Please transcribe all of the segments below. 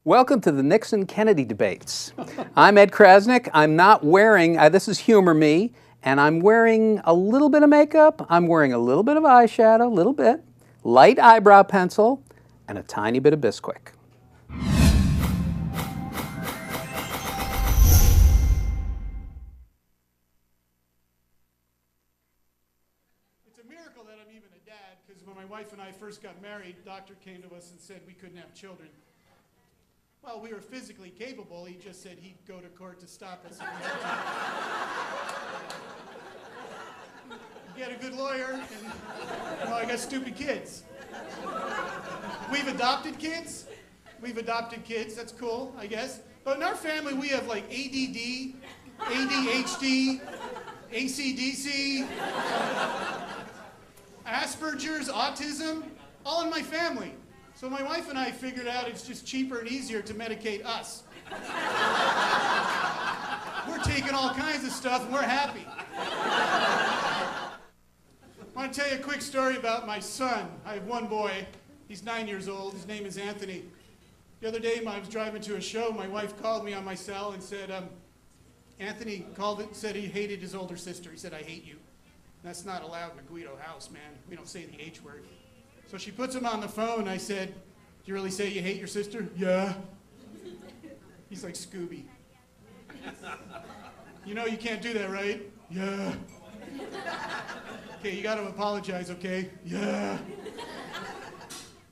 Welcome to the Nixon-Kennedy debates. I'm Ed Krasnick. I'm not wearing, this is Humor Me, and I'm wearing a little bit of makeup. I'm wearing a little bit of eyeshadow, a little bit, light eyebrow pencil, and a tiny bit of Bisquick. It's a miracle that I'm even a dad, because when my wife and I first got married, the doctor came to us and said we couldn't have children. Well, we were physically capable. He just said he'd go to court to stop us. Get a good lawyer, and I got stupid kids. We've adopted kids. That's cool, I guess. But in our family, we have like ADD, ADHD, ACDC, Asperger's, autism, all in my family. So my wife and I figured out it's just cheaper and easier to medicate us. We're taking all kinds of stuff and we're happy. I want to tell you a quick story about my son. I have one boy. He's 9 years old. His name is Anthony. The other day I was driving to a show. My wife called me on my cell and said, Anthony said he hated his older sister. He said, "I hate you." That's not allowed in the Guido house, man. We don't say the H word. So she puts him on the phone. I said, "Do you really say you hate your sister?" "Yeah." He's like Scooby. "You know you can't do that, right?" "Yeah." "Okay, you got to apologize, okay?" "Yeah."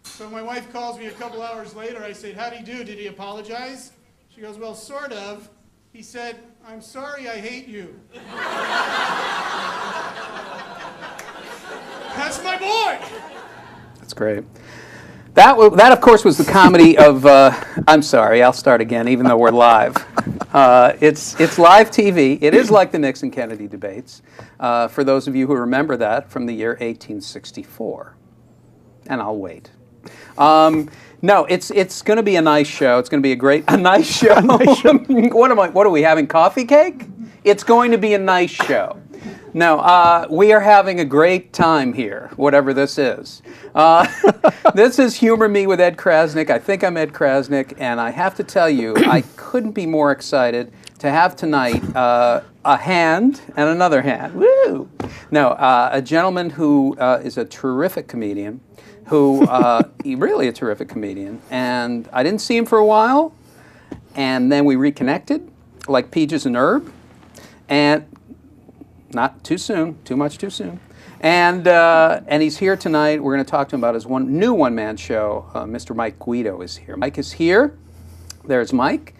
So my wife calls me a couple hours later. I said, "How'd he do? Did he apologize?" She goes, "Well, sort of. He said, 'I'm sorry, I hate you.'" That's my boy. That's great. That, of course, was the comedy of, I'm sorry, I'll start again, even though we're live. It's live TV. It is like the Nixon-Kennedy debates, for those of you who remember that from the year 1864. And I'll wait. No, it's going to be a nice show. It's going to be a nice show. What are we having, coffee cake? It's going to be a nice show. No, we are having a great time here, whatever this is. This is Humor Me with Ed Krasnick. I think I'm Ed Krasnick, and I have to tell you, I couldn't be more excited to have tonight a hand and another hand. Woo! No, a gentleman who is a terrific comedian, really a terrific comedian, and I didn't see him for a while, and then we reconnected, like peaches and herb, and not too soon, too much too soon. And he's here tonight. We're going to talk to him about his new one-man show. Mr. Mike Guido is here. Mike is here. There's Mike.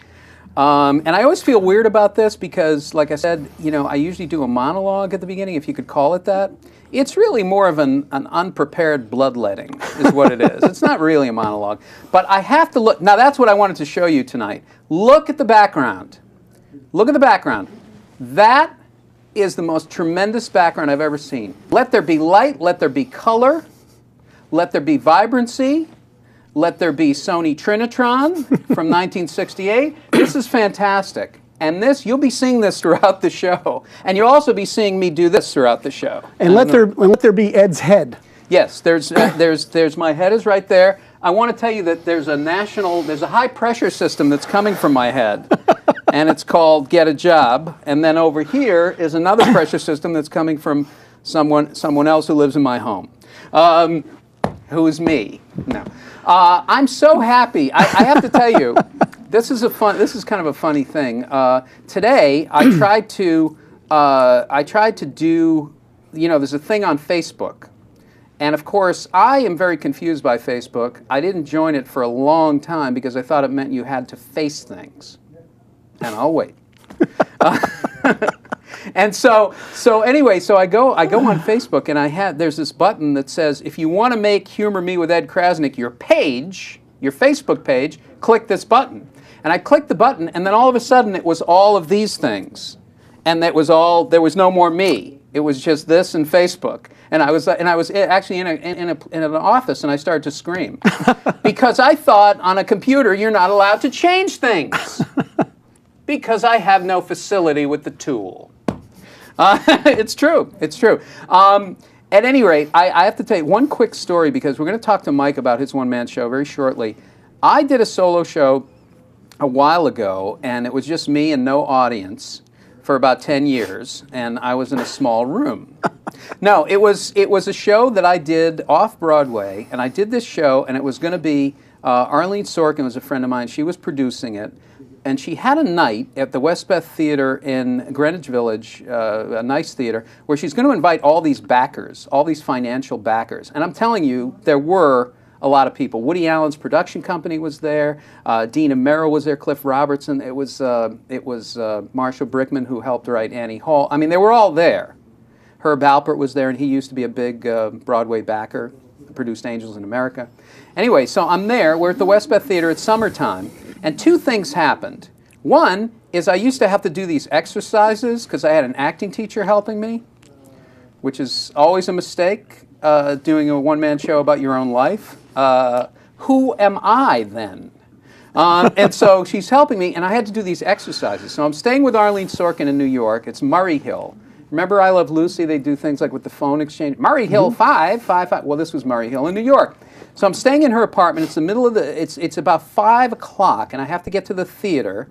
And I always feel weird about this because, like I said, I usually do a monologue at the beginning, if you could call it that. It's really more of an unprepared bloodletting is what it is. It's not really a monologue. But I have to look. Now, that's what I wanted to show you tonight. Look at the background. Look at the background. That is the most tremendous background I've ever seen. Let there be light, let there be color, let there be vibrancy, let there be Sony Trinitron from 1968. This is fantastic. And you'll be seeing this throughout the show. And you'll also be seeing me do this throughout the show. And let there be Ed's head. Yes, there's my head is right there. I want to tell you that there's a high pressure system that's coming from my head. And it's called Get a Job. And then over here is another pressure system that's coming from someone else who lives in my home, who is me. No, I'm so happy. I have to tell you, this is kind of a funny thing. Today I tried to do, there's a thing on Facebook. And of course, I am very confused by Facebook. I didn't join it for a long time because I thought it meant you had to face things. And I'll wait. And so anyway, I go on Facebook, and there's this button that says, if you want to make Humor Me with Ed Krasnick your Facebook page, click this button. And I clicked the button, and then all of a sudden it was all of these things, and there was no more me. It was just this and Facebook. And I was actually in an office, and I started to scream because I thought on a computer you're not allowed to change things. Because I have no facility with the tool. It's true. It's true. At any rate, I have to tell you one quick story because we're going to talk to Mike about his one-man show very shortly. I did a solo show a while ago, and it was just me and no audience for about 10 years, and I was in a small room. No, it was a show that I did off Broadway, and I did this show, and it was going to be Arlene Sorkin was a friend of mine. She was producing it, and she had a night at the Westbeth Theater in Greenwich Village, a nice theater, where she's going to invite all these backers, all these financial backers. And I'm telling you, there were a lot of people. Woody Allen's production company was there. Dina Merrill was there. Cliff Robertson. It was Marshall Brickman who helped write Annie Hall. I mean, they were all there. Herb Alpert was there, and he used to be a big Broadway backer, produced Angels in America. Anyway, so I'm there. We're at the Westbeth Theater. It's summertime, and two things happened. One is I used to have to do these exercises because I had an acting teacher helping me, which is always a mistake, doing a one-man show about your own life. Who am I then? And so she's helping me, and I had to do these exercises. So I'm staying with Arlene Sorkin in New York. It's Murray Hill. Remember I Love Lucy? They do things like with the phone exchange. Murray Hill 555. Well, this was Murray Hill in New York. So I'm staying in her apartment. It's the middle of the, it's about 5 o'clock, and I have to get to the theater.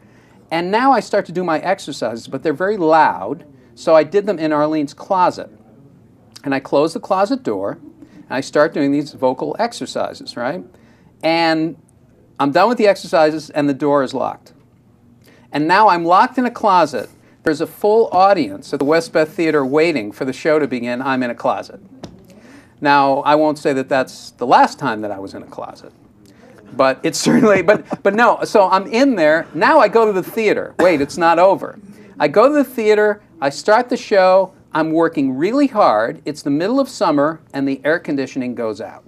And now I start to do my exercises, but they're very loud. So I did them in Arlene's closet. And I close the closet door, and I start doing these vocal exercises, right? And I'm done with the exercises, and the door is locked. And now I'm locked in a closet. There's a full audience at the Westbeth Theater waiting for the show to begin. I'm in a closet. Now, I won't say that that's the last time that I was in a closet. But it's certainly, but no, so I'm in there. Now I go to the theater. Wait, it's not over. I go to the theater. I start the show. I'm working really hard. It's the middle of summer, and the air conditioning goes out.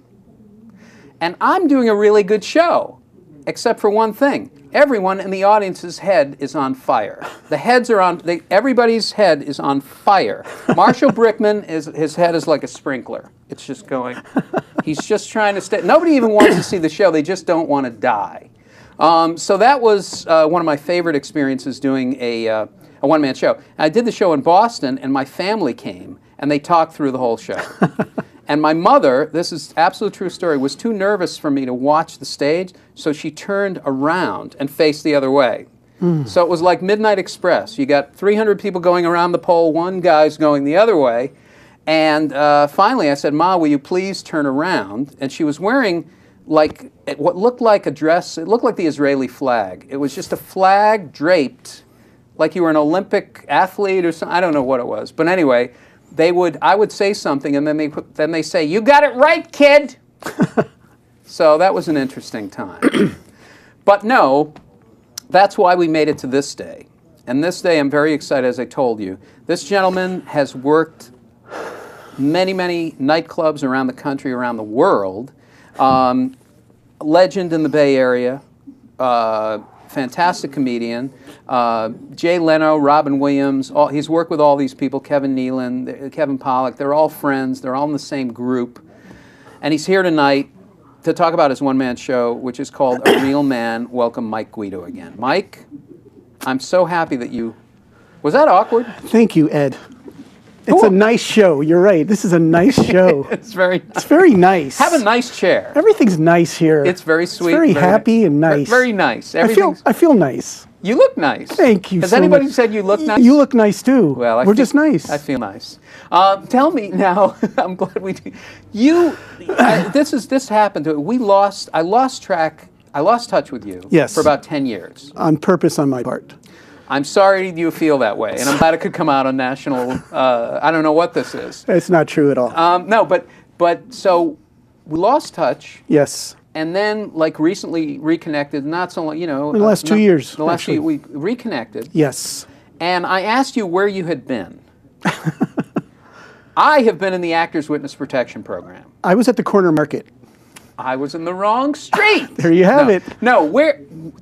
And I'm doing a really good show, except for one thing. Everyone in the audience's head is on fire. The heads are on, everybody's head is on fire. Marshall Brickman, his head is like a sprinkler. It's just going, he's just trying to stay. Nobody even wants to see the show. They just don't want to die. So that was one of my favorite experiences doing a one-man show. And I did the show in Boston, and my family came, and they talked through the whole show. And my mother, this is absolute true story, was too nervous for me to watch the stage, so she turned around and faced the other way. So it was like Midnight Express. You got 300 people going around the pole, one guy's going the other way. And finally I said, Ma, will you please turn around? And she was wearing like what looked like a dress. It looked like the Israeli flag. It was just a flag draped like you were an Olympic athlete or something. I don't know what it was. But anyway, I would say something, and then they say, "You got it right, kid." So that was an interesting time. But no, that's why we made it to this day. And this day, I'm very excited, as I told you. This gentleman has worked many, many nightclubs around the country, around the world. Legend in the Bay Area. Fantastic comedian. Jay Leno, Robin Williams, he's worked with all these people, Kevin Nealon, Kevin Pollak. They're all friends. They're all in the same group. And he's here tonight to talk about his one-man show, which is called A Real Man. Welcome Mike Guido again. Mike, I'm so happy that you... Was that awkward? Thank you, Ed. It's a nice show. You're right. This is a nice show. It's very nice. Have a nice chair. Everything's nice here. It's very sweet. It's very happy and nice. Very nice. I feel nice. You look nice. Thank you. Has so anybody much. said you look nice? You look nice too. Well, we're just nice. I feel nice. Tell me now. I'm glad we do. This happened to I lost touch with you. Yes. For about 10 years. On purpose on my part. I'm sorry you feel that way, and I'm glad it could come out on national. I don't know what this is. It's not true at all. No, but so we lost touch. Yes. And then, like, recently reconnected, not so long, In the last 2 years. The last 2 we reconnected. Yes. And I asked you where you had been. I have been in the Actors Witness Protection Program. I was at the corner market. I was in the wrong street. There you have it. No,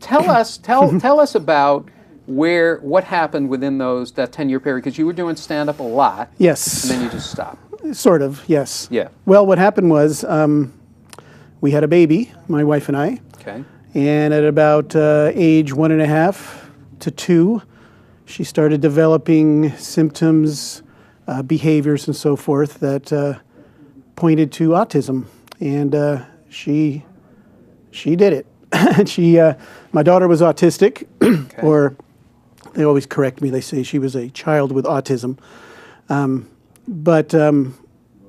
tell us about what happened within that 10-year period, because you were doing stand-up a lot. Yes. And then you just stopped. Sort of, yes. Yeah. Well, what happened was we had a baby, my wife and I. Okay. And at about age 1.5 to 2, she started developing symptoms, behaviors, and so forth that pointed to autism. And she did it. My daughter was autistic, Okay. or they always correct me. They say she was a child with autism.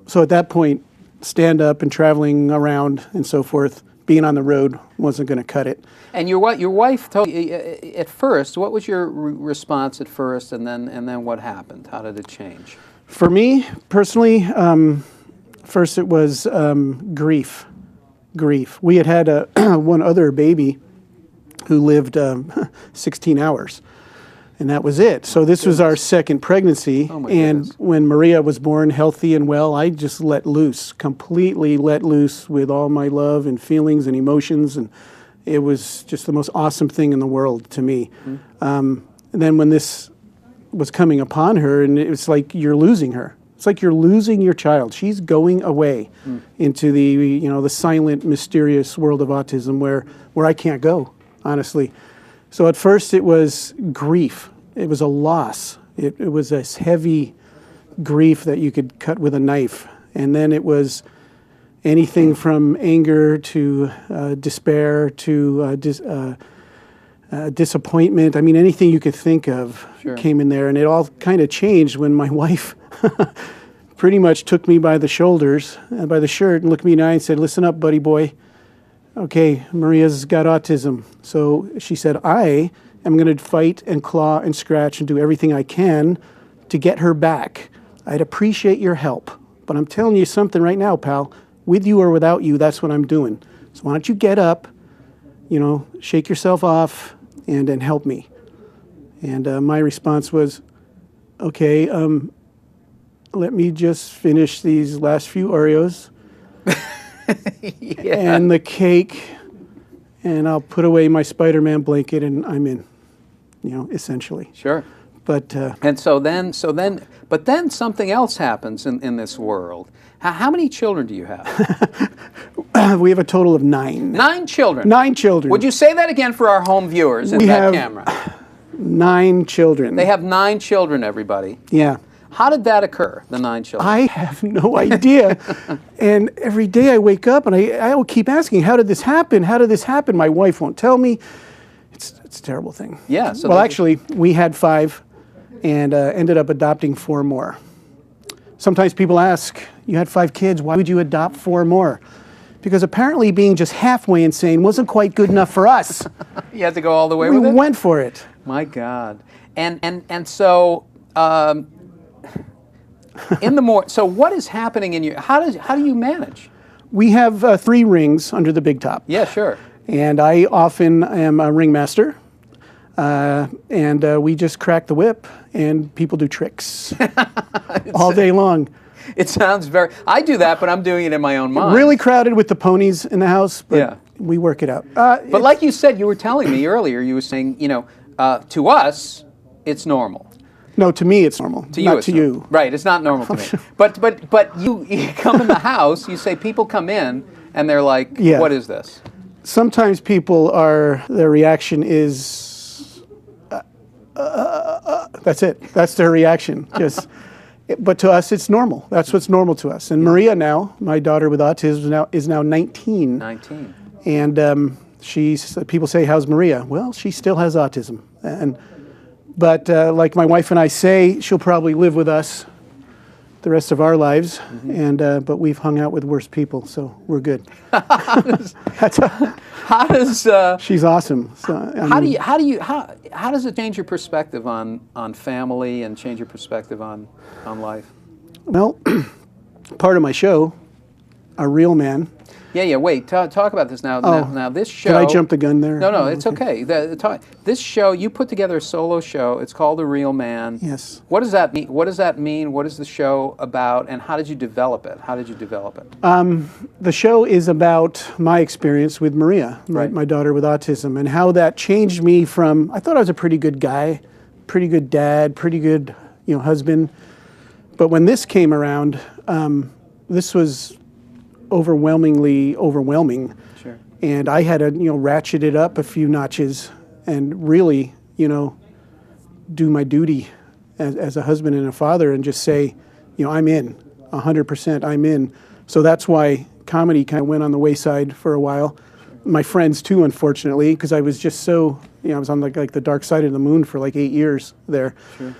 So at that point, stand up and traveling around and so forth, being on the road wasn't going to cut it. And your wife told you at first. What was your response at first, and then what happened? How did it change? For me personally, first it was grief. We had one other baby who lived 16 hours, and that was it. So this was our second pregnancy, Oh my and goodness. when Maria was born healthy and well, I just completely let loose with all my love and feelings and emotions, and it was just the most awesome thing in the world to me. And then when this was coming upon her, and it was like you're losing her. It's like you're losing your child. She's going away into the silent, mysterious world of autism where I can't go, honestly. So at first it was grief. It was a loss. It was this heavy grief that you could cut with a knife. And then it was anything from anger to despair to disappointment. I mean, anything you could think of Sure. came in there. And it all kind of changed when my wife pretty much took me by the shoulders, by the shirt, and looked me in the eye and said, "Listen up, buddy boy. Okay, Maria's got autism." So she said, "I am going to fight and claw and scratch and do everything I can to get her back. I'd appreciate your help. But I'm telling you something right now, pal. With you or without you, that's what I'm doing. So why don't you get up, shake yourself off, and help me." And my response was, "Okay, let me just finish these last few Oreos and the cake, and I'll put away my Spider-Man blanket, and I'm in, essentially." Sure. But And but then something else happens in this world. How many children do you have? we have a total of 9. 9 children. 9 children. Would you say that again for our home viewers in We that have- camera? 9 children. They have 9 children, everybody. Yeah. How did that occur, the 9 children? I have no idea. And every day I wake up and I will keep asking, how did this happen? How did this happen? My wife won't tell me. It's a terrible thing. Yeah, so well, they- actually, we had 5 and ended up adopting 4 more. Sometimes people ask, you had 5 kids, why would you adopt 4 more? Because apparently being just halfway insane wasn't quite good enough for us. You had to go all the way We with it? went for it. My God. And so so what is happening in your how do you manage? We have 3 rings under the big top. Yeah, sure. And I often am a ringmaster. And we just crack the whip, and people do tricks all day long. It sounds I do that, but I'm doing it in my own mind. Really crowded with the ponies in the house, but Yeah. we work it out. But like you said, you were telling me earlier, you were saying, to us, it's normal. No, to me it's normal. To you, not it's to normal. you. Right, it's not normal to me. But you come in the house, you say people come in, and they're like, Yeah. what is this? Sometimes their reaction is, that's it. That's their reaction. But to us, it's normal. That's what's normal to us. And Maria now, my daughter with autism, is now 19. 19. And people say, "How's Maria?" Well, she still has autism. But like my wife and I say, she'll probably live with us the rest of our lives. But we've hung out with worse people, so we're good. How does She's awesome. So, how does it change your perspective on family and change your perspective on life? Well, part of my show, A Real Man. Yeah. Wait. Talk about this now. Oh, Now this show. Did I jump the gun there? No, Oh, it's okay. This show, you put together a solo show. It's called The Real Man. Yes. What does that mean? What does that mean? What is the show about? And how did you develop it? The show is about my experience with Maria, Right. my daughter with autism, and how that changed me from, I thought I was a pretty good guy, pretty good dad, pretty good husband. But when this came around, this was overwhelmingly overwhelming. Sure. And I had to, ratchet it up a few notches and really, do my duty as a husband and a father and just say, I'm in, 100% I'm in. So that's why comedy kind of went on the wayside for a while. my friends too, unfortunately, because I was just so, I was on like the dark side of the moon for like 8 years there. Sure.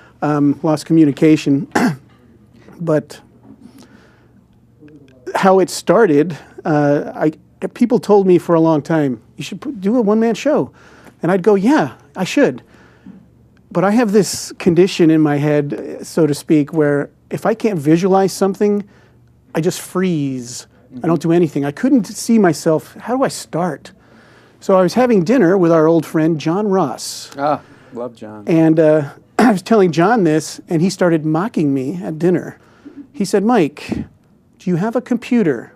Lost communication. But how it started, people told me for a long time, you should do a one-man show. And I'd go, yeah, I should. But I have this condition in my head, so to speak, where if I can't visualize something, I just freeze. I don't do anything. I couldn't see myself. How do I start? So I was having dinner with our old friend, John Ross. Ah, love John. And I was telling John this, and he started mocking me at dinner. He said, Mike, do you have a computer?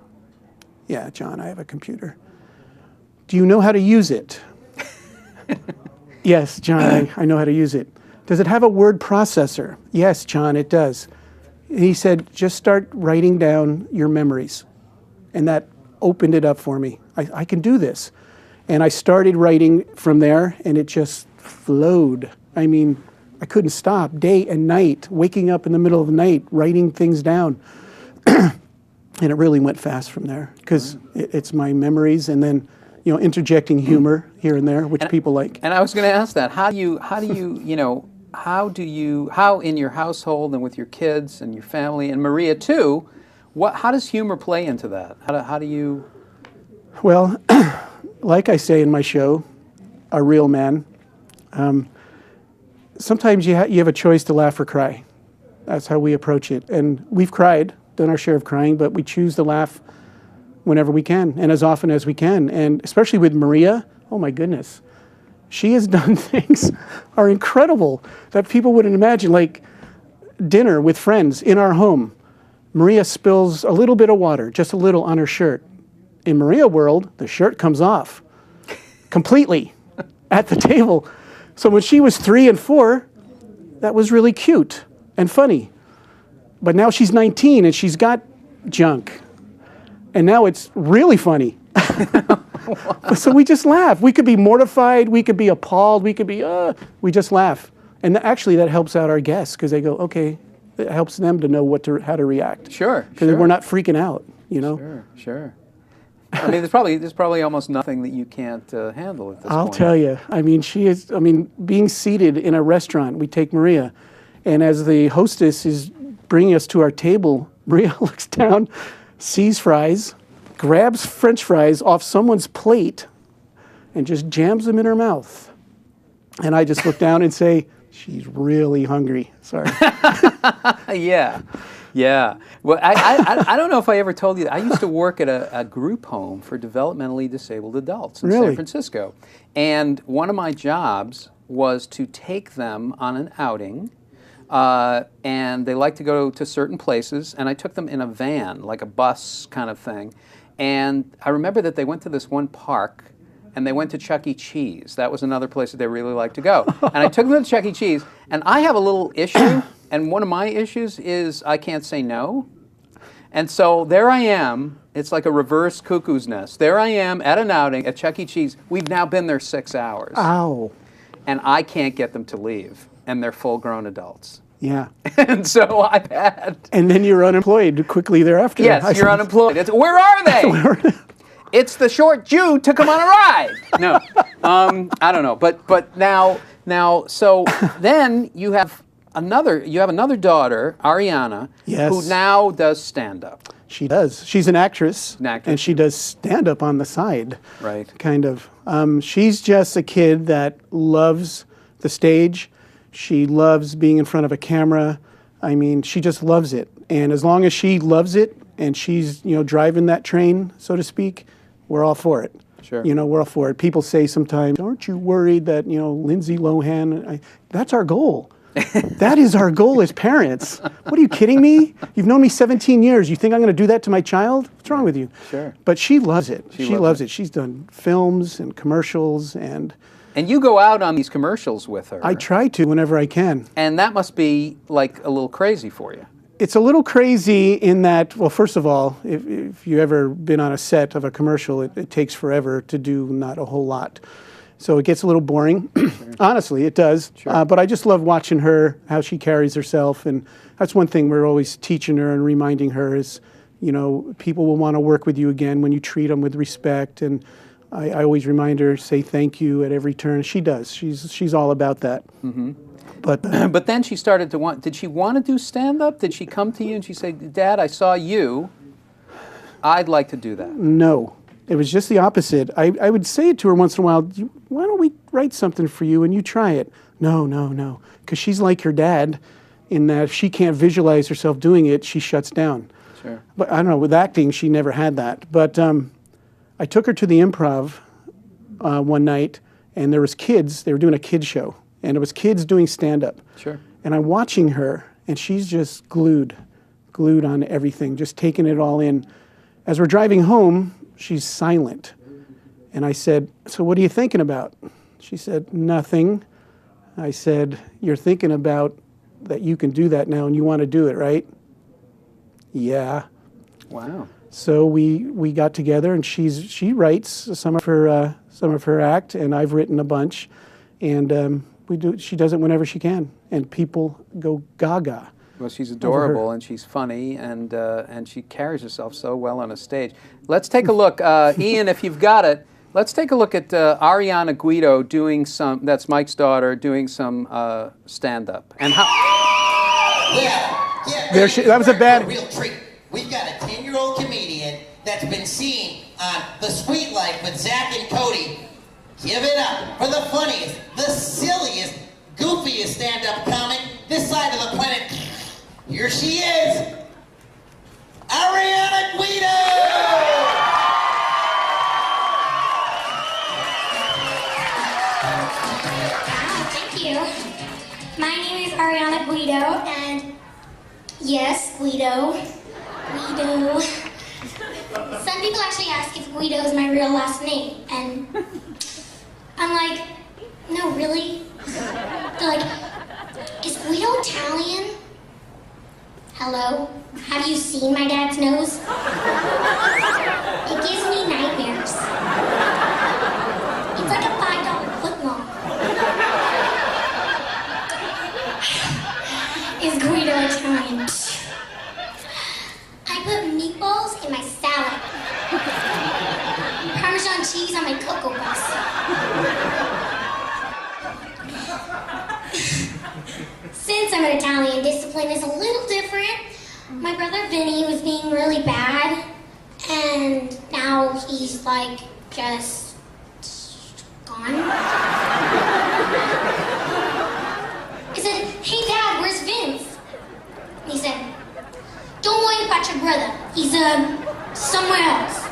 Yeah, John, I have a computer. Do you know how to use it? Yes, John, I know how to use it. Does it have a word processor? Yes, John, it does. And he said, just start writing down your memories. And that opened it up for me. I can do this. And I started writing from there, and it just flowed. I mean, I couldn't stop day and night, waking up in the middle of the night, writing things down. And it really went fast from there, because it's my memories, and then interjecting humor here and there, which people like. And I was going to ask that. How in your household and with your kids and your family and Maria too, how does humor play into that? How do you? Well, like I say in my show, a real man. Sometimes you have a choice to laugh or cry. That's how we approach it. And we've cried, done our share of crying, but we choose to laugh whenever we can and as often as we can. And especially with Maria, oh my goodness, she has done things are incredible that people wouldn't imagine, like dinner with friends in our home. Maria spills a little bit of water, just a little, on her shirt. In Maria world, the shirt comes off completely at the table. So when she was 3 and 4, that was really cute and funny. But now she's 19 and she's got junk. And now it's really funny. So we just laugh. We could be mortified. We could be appalled. We could be, we just laugh. And actually that helps out our guests, because they go, okay, it helps them to know how to react. Sure. Because we're not freaking out, Sure. I mean, there's probably almost nothing that you can't handle at this point. I'll tell you. I mean, being seated in a restaurant, we take Maria, and as the hostess is bringing us to our table, Maria looks down, sees fries, grabs French fries off someone's plate, and just jams them in her mouth. And I just look down and say, she's really hungry. Sorry. Yeah. Well, I don't know if I ever told you, I used to work at a group home for developmentally disabled adults in San Francisco. And one of my jobs was to take them on an outing. And they like to go to certain places. And I took them in a van, like a bus kind of thing. And I remember that they went to this one park, and they went to Chuck E. Cheese. That was another place that they really liked to go. And I took them to Chuck E. Cheese, and I have a little issue, and one of my issues is I can't say no. And so there I am. It's like a reverse cuckoo's nest. There I am at an outing at Chuck E. Cheese. We've now been there 6 hours. Ow. And I can't get them to leave, and they're full-grown adults. Yeah. And so I've had... And then you're unemployed quickly thereafter. Yes, you're unemployed. Where are they? It's the short Jew took him on a ride. No, I don't know. But now, so then you have another daughter, Ariana, yes, who now does stand-up. She does. She's an actress. And she does stand-up on the side. Right. Kind of. She's just a kid that loves the stage. She loves being in front of a camera. I mean, she just loves it. And as long as she loves it and she's, driving that train, so to speak, we're all for it. Sure. We're all for it. People say sometimes, aren't you worried that, Lindsay Lohan, that's our goal. That is our goal as parents. What, are you kidding me? You've known me 17 years. You think I'm going to do that to my child? What's wrong with you? Sure. But she loves it. She loves it. She's done films and commercials and... And you go out on these commercials with her. I try to whenever I can. And that must be like a little crazy for you. It's a little crazy in that, well, first of all, if you've ever been on a set of a commercial, it takes forever to do not a whole lot. So it gets a little boring. Sure. Honestly, it does. Sure. But I just love watching her, how she carries herself. And that's one thing we're always teaching her and reminding her is, people will want to work with you again when you treat them with respect. And I always remind her, say thank you at every turn. She does. She's all about that. Mm-hmm. But But then she started to want, did she want to do stand-up? Did she come to you and she said, Dad, I saw you. I'd like to do that. no, it was just the opposite. I would say it to her once in a while, why don't we write something for you and you try it? No. Because she's like her dad in that if she can't visualize herself doing it, she shuts down. Sure. But I don't know, with acting, she never had that. But I took her to the Improv one night, and there was kids. They were doing a kids show, and it was kids doing stand-up. Sure. And I'm watching her, and she's just glued on everything, just taking it all in. As we're driving home, she's silent. And I said, so what are you thinking about? She said, nothing. I said, you're thinking about that you can do that now, and you want to do it, right? Yeah. Wow. So we got together, and she writes some of her act, and I've written a bunch, and she does it whenever she can, and people go gaga. Well, she's adorable and she's funny, and she carries herself so well on a stage. Let's take a look, Ian, if you've got it. Let's take a look at Ariana Guido doing some. That's Mike's daughter doing some stand-up. And how? Yeah. That was a bad. Real treat. We've got a 10-year-old comedian that's been seen on The Sweet Life with Zach and Cody. Give it up for the funniest, the silliest, goofiest stand-up comic this side of the planet. Here she is, Ariana Guido! Thank you. My name is Ariana Guido, and yes, Guido. Some people actually ask if Guido is my real last name, and I'm like, no, really? They're like, is Guido Italian? Hello? Have you seen my dad's nose? It gives me nightmares. It's like a $5 footlong. Is Guido Italian? I put meatballs in my salad. Parmesan cheese on my Cocoa Puffs. Since I'm an Italian, discipline is a little different. My brother Vinny was being really bad, and now he's like just gone. I said, hey Dad, where's Vince? And he said, don't worry about your brother. He's somewhere else.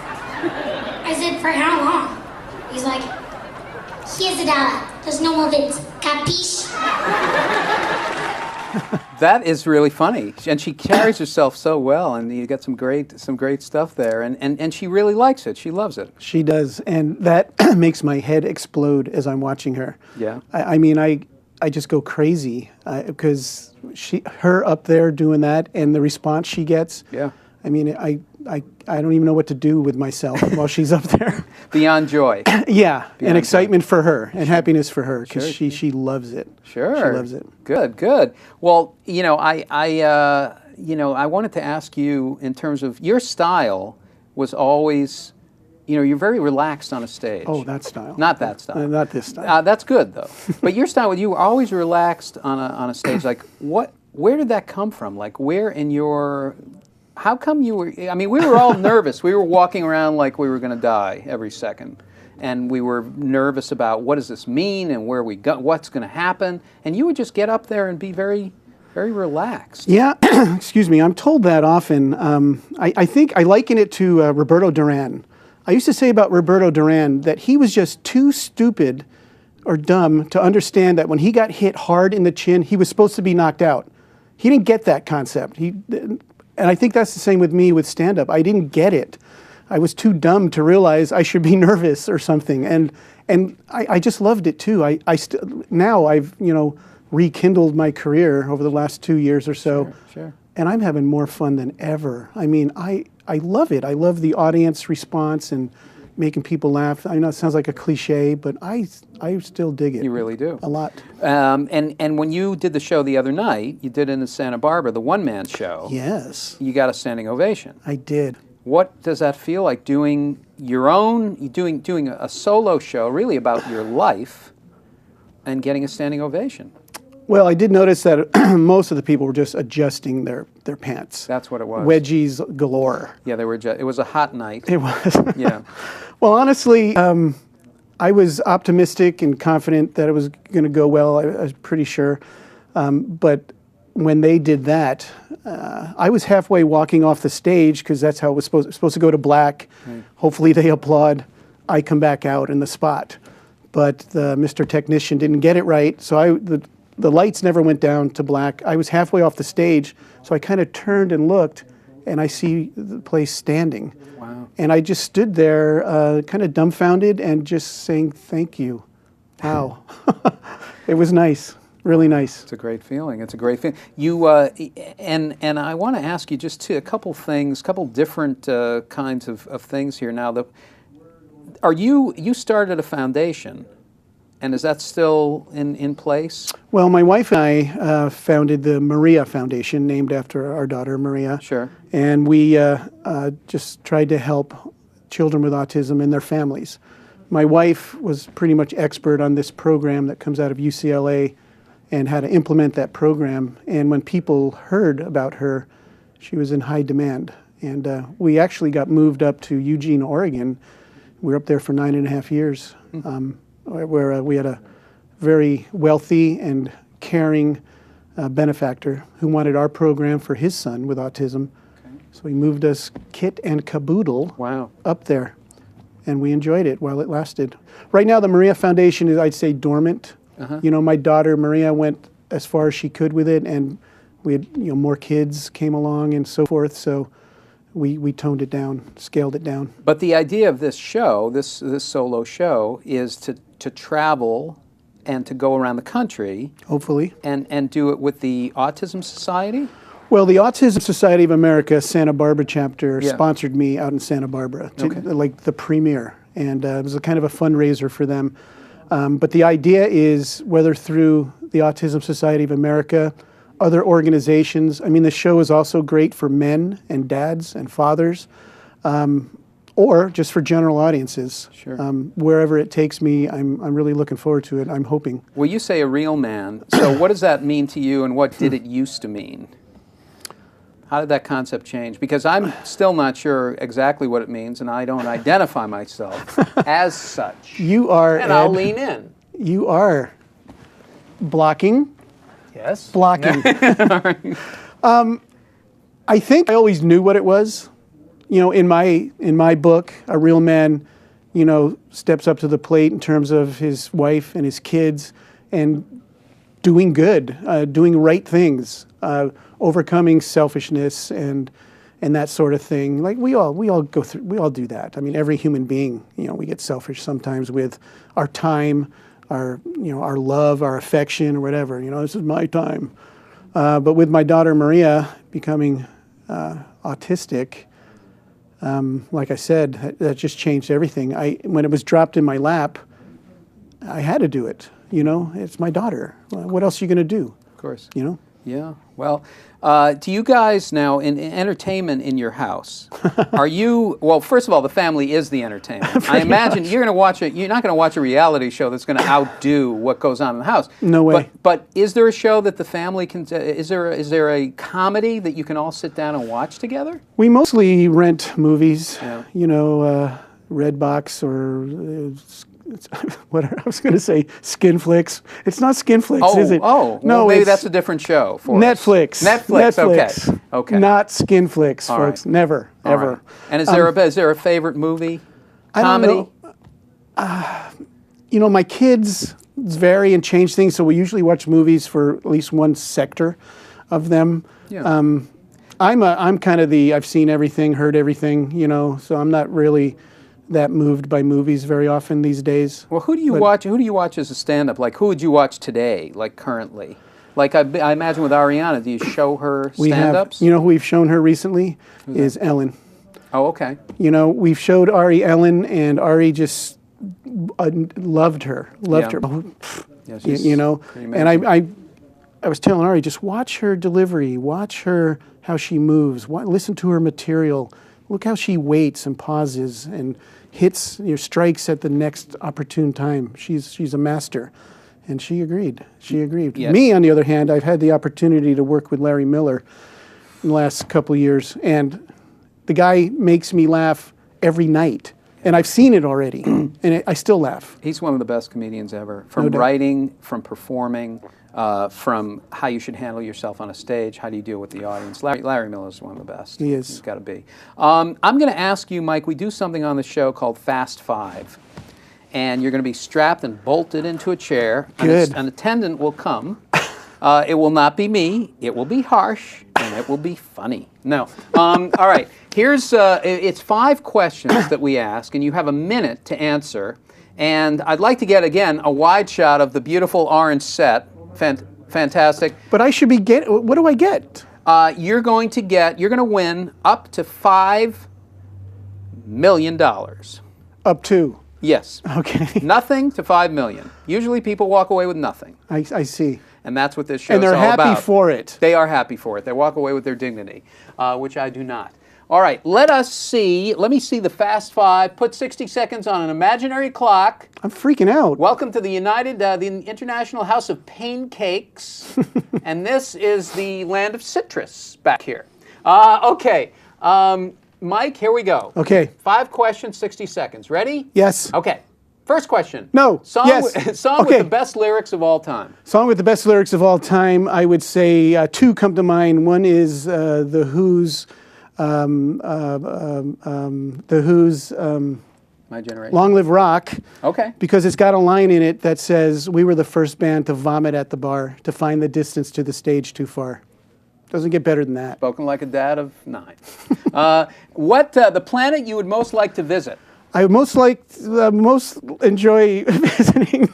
I said, for how long? He's like, here's $1. There's no more Vince. Capiche? That is really funny, and she carries herself so well, and you got some great stuff there, and she really likes it. She loves it. She does, and that makes my head explode as I'm watching her. Yeah. I mean, I just go crazy because her up there doing that, and the response she gets. Yeah. I mean, I don't even know what to do with myself while she's up there. Beyond joy. Yeah, Beyond and excitement for her, and happiness for her, because Sure. she loves it. Sure. She loves it. Good. Well, I wanted to ask you in terms of your style was always, you're very relaxed on a stage. Oh, that style. Not that style. Not this style. That's good though. But your style, you were always relaxed on a stage. Like, where did that come from? Like, where in your, how come you were? I mean, we were all nervous. We were walking around like we were going to die every second. And we were nervous about what does this mean and where we go, what's going to happen. And you would just get up there and be very, very relaxed. Yeah, excuse me. I'm told that often. I think I liken it to Roberto Duran. I used to say about Roberto Duran that he was just too stupid or dumb to understand that when he got hit hard in the chin, he was supposed to be knocked out. He didn't get that concept. And I think that's the same with me with stand-up. I didn't get it. I was too dumb to realize I should be nervous or something, and I just loved it too. Now I've rekindled my career over the last 2 years or so, Sure. and I'm having more fun than ever. I mean, I love it. I love the audience response and making people laugh. I know it sounds like a cliche, but I still dig it. You really do. A lot. And when you did the show the other night, you did it in Santa Barbara, the one-man show. Yes, You got a standing ovation. I did. What does that feel like doing your own, doing a solo show really about your life and getting a standing ovation? Well, I did notice that most of the people were just adjusting their pants. That's what it was. Wedgies galore. Yeah, they were. It was a hot night. It was. Yeah. Well, honestly, I was optimistic and confident that it was going to go well. I was pretty sure. But when they did that, I was halfway walking off the stage because that's how it was supposed to go to black. Right. Hopefully they applaud. I come back out in the spot. But Mr. Technician didn't get it right, so the lights never went down to black. I was halfway off the stage, so I kind of turned and looked, and I see the place standing. Wow. And I just stood there kind of dumbfounded and just saying, thank you. Wow. It was nice, really nice. It's a great feeling. It's a great feeling. You, and I want to ask you just a couple things, couple different kinds of things here now. You started a foundation, and is that still in place? Well, my wife and I founded the Maria Foundation, named after our daughter, Maria. Sure. And we just tried to help children with autism and their families. My wife was pretty much expert on this program that comes out of UCLA and how to implement that program. And when people heard about her, she was in high demand. And we actually got moved up to Eugene, Oregon. We were up there for 9.5 years, where we had a very wealthy and caring benefactor who wanted our program for his son with autism. Okay. So he moved us kit and caboodle up there, and we enjoyed it while it lasted. Right now, the Maria Foundation is, I'd say, dormant. You know, my daughter Maria went as far as she could with it, and we had, more kids came along and so forth. So we toned it down, scaled it down. But the idea of this show, this solo show, is to travel and to go around the country. Hopefully. And do it with the Autism Society? Well, the Autism Society of America Santa Barbara chapter sponsored me out in Santa Barbara, like the premiere. And it was a kind of a fundraiser for them. But the idea is, whether through the Autism Society of America, other organizations. I mean, the show is also great for men and dads and fathers, or just for general audiences. Sure. Wherever it takes me, I'm really looking forward to it. I'm hoping. Well, you say a real man. So what does that mean to you, and what did it used to mean? How did that concept change? Because I'm still not sure exactly what it means, and I don't identify myself as such. You are, and I'll lean in. You are blocking. Yes. Blocking. I think I always knew what it was. In my book, a real man, steps up to the plate in terms of his wife and his kids, and doing good, doing right things, overcoming selfishness and that sort of thing. Like we all do that. I mean, every human being, we get selfish sometimes with our time, our love, our affection, or whatever. This is my time. But with my daughter Maria becoming autistic, like I said, that just changed everything. When it was dropped in my lap, I had to do it. It's my daughter. What else are you going to do? Of course. Yeah. Well, do you guys now, in entertainment in your house, are you, well, first of all, the family is the entertainment. I imagine you're not going to watch a reality show that's going to outdo what goes on in the house. No way. But is there a show that the family can, is there a comedy that you can all sit down and watch together? We mostly rent movies, Redbox or what I was going to say, Skinflix. It's not Skinflix, is it? Oh, no, well, maybe that's a different show for Netflix. Us. Netflix. Okay. Not Skinflix, all folks. Right. Never, all ever. Right. And is there a favorite movie? Comedy? I don't know. My kids vary and change things, so we usually watch movies for at least one sector of them. Yeah. I'm kind of I've seen everything, heard everything, so I'm not really that moved by movies very often these days. Well, who do you watch? Who do you watch as a stand-up? Like, who would you watch today? Like currently? Like I imagine with Ariana, do you show her stand-ups? Who we've shown her recently is Ellen. Oh, okay. We've showed Ari Ellen, and Ari just loved her. Yeah, and I was telling Ari, just watch her delivery, watch her how she moves, listen to her material. look how she waits and pauses and hits, strikes at the next opportune time. She's a master. And she agreed. She agreed. Yes. Me, on the other hand, I've had the opportunity to work with Larry Miller in the last couple of years, and the guy makes me laugh every night. And I've seen it already, and I still laugh. He's one of the best comedians ever. From No doubt. writing, from performing, from how you should handle yourself on a stage, how do you deal with the audience. Larry Miller is one of the best. He is. He's got to be. I'm going to ask you, Mike, we do something on the show called Fast Five. And you're going to be strapped and bolted into a chair. Good. An attendant will come. It will not be me. It will be harsh, and it will be funny. No. All right. Here's it's 5 questions that we ask, and you have a minute to answer. And I'd like to get again a wide shot of the beautiful orange set. Fantastic. But I should be what do I get? You're going to win up to $5 million. Up to. Yes. Okay. Nothing to $5 million. Usually people walk away with nothing. I see. And that's what this show And is they're all about. happy for it. They are happy for it. They walk away with their dignity, which I do not. All right, let me see the Fast Five. Put 60 seconds on an imaginary clock. I'm freaking out. Welcome to the International House of Pancakes. And this is the land of citrus back here. Okay. Mike, here we go. Okay. 5 questions, 60 seconds. Ready? Yes. Okay. First question. No. Song, Yes. song Okay. with the best lyrics of all time. Song with the best lyrics of all time, I would say 2 come to mind. One is The Who's, My Generation. Long Live Rock. Okay. Because it's got a line in it that says, "We were the first band to vomit at the bar, to find the distance to the stage too far." Doesn't get better than that. Spoken like a dad of 9. What the planet you would most like to visit? I would most enjoy visiting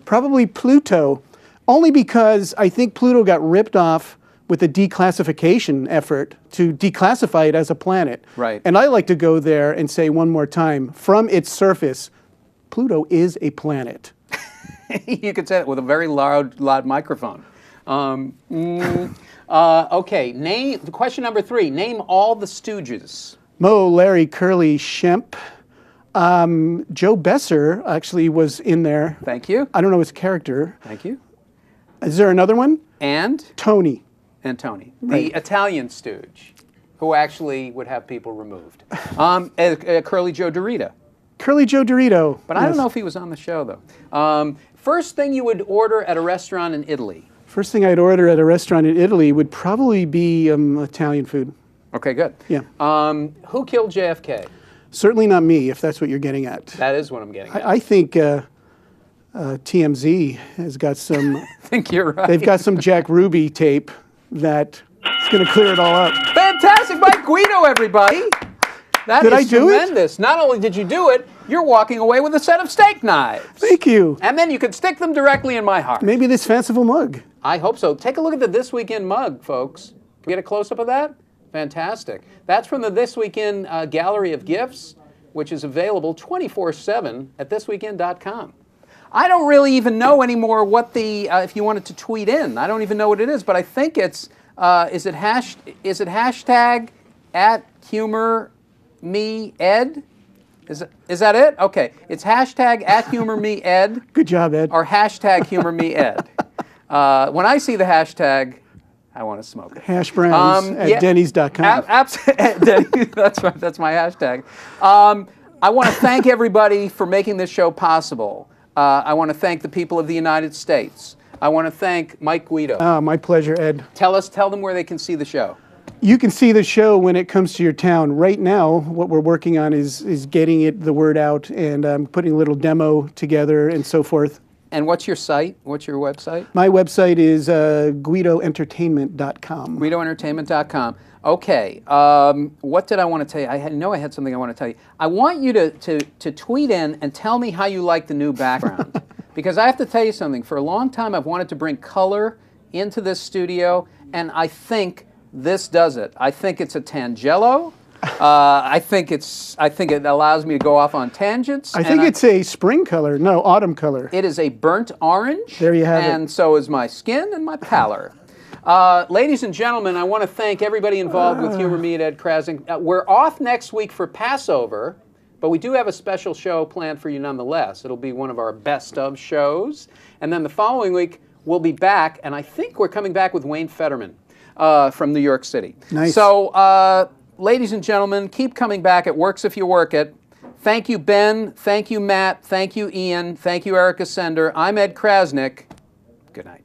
probably Pluto, only because I think Pluto got ripped off with the declassification effort to declassify it as a planet. Right. And I like to go there and say one more time, from its surface, Pluto is a planet. You could say it with a very loud microphone. Okay, question number 3. Name all the Stooges. Moe, Larry, Curly, Shemp. Joe Besser actually was in there. Thank you. I don't know his character. Thank you. Is there another one? And Tony. Tony, Right. the Italian Stooge, who actually would have people removed. Curly Joe Dorito. Curly Joe Dorito. But I don't know if he was on the show, though. First thing you would order at a restaurant in Italy. First thing I'd order at a restaurant in Italy would probably be Italian food. Okay, good. Yeah. Who killed JFK? Certainly not me, if that's what you're getting at. That is what I'm getting at. I think TMZ has got some. I think you're right. They've got some Jack Ruby tape that is going to clear it all up. Fantastic, Mike Guido, everybody. That Did is I do it? tremendous. Not only did you do it, you're walking away with a set of steak knives. Thank you. And then you can stick them directly in my heart. Maybe this fanciful mug. I hope so. Take a look at the This Weekend mug, folks. Can we get a close-up of that? Fantastic. That's from the This Weekend gallery of gifts, which is available 24/7 at thisweekend.com. I don't really even know anymore what the, if you wanted to tweet in, I don't even know what it is, but I think it's, is it hashtag @HumorMeEd? Is that it? Okay. It's hashtag @HumorMeEd. Good job, Ed. Or hashtag HumorMeEd. When I see the hashtag, I want to smoke it. Hash browns at Denny's.com. Denny's, that's right. That's my hashtag. I want to thank everybody for making this show possible. I want to thank the people of the United States. I want to thank Mike Guido. My pleasure, Ed. Tell them where they can see the show. You can see the show when it comes to your town. Right now, what we're working on is getting the word out and putting a little demo together and so forth. And what's your site? What's your website? My website is guidoentertainment.com. guidoentertainment.com. Okay. What did I want to tell you? I had something I want to tell you. I want you to tweet in and tell me how you like the new background. Because I have to tell you something. For a long time, I've wanted to bring color into this studio, and I think this does it. I think it's a Tangelo. I think it allows me to go off on tangents. I think it's a spring color. No, autumn color. It is a burnt orange. There you have it. And so is my skin and my pallor. Ladies and gentlemen, I want to thank everybody involved with Humor Me at Ed Krasnick. We're off next week for Passover, but we do have a special show planned for you nonetheless. It'll be one of our best of shows. And then the following week, we'll be back, and I think we're coming back with Wayne Fetterman from New York City. Nice. So, ladies and gentlemen, keep coming back. It works if you work it. Thank you, Ben. Thank you, Matt. Thank you, Ian. Thank you, Erica Sender. I'm Ed Krasnick. Good night.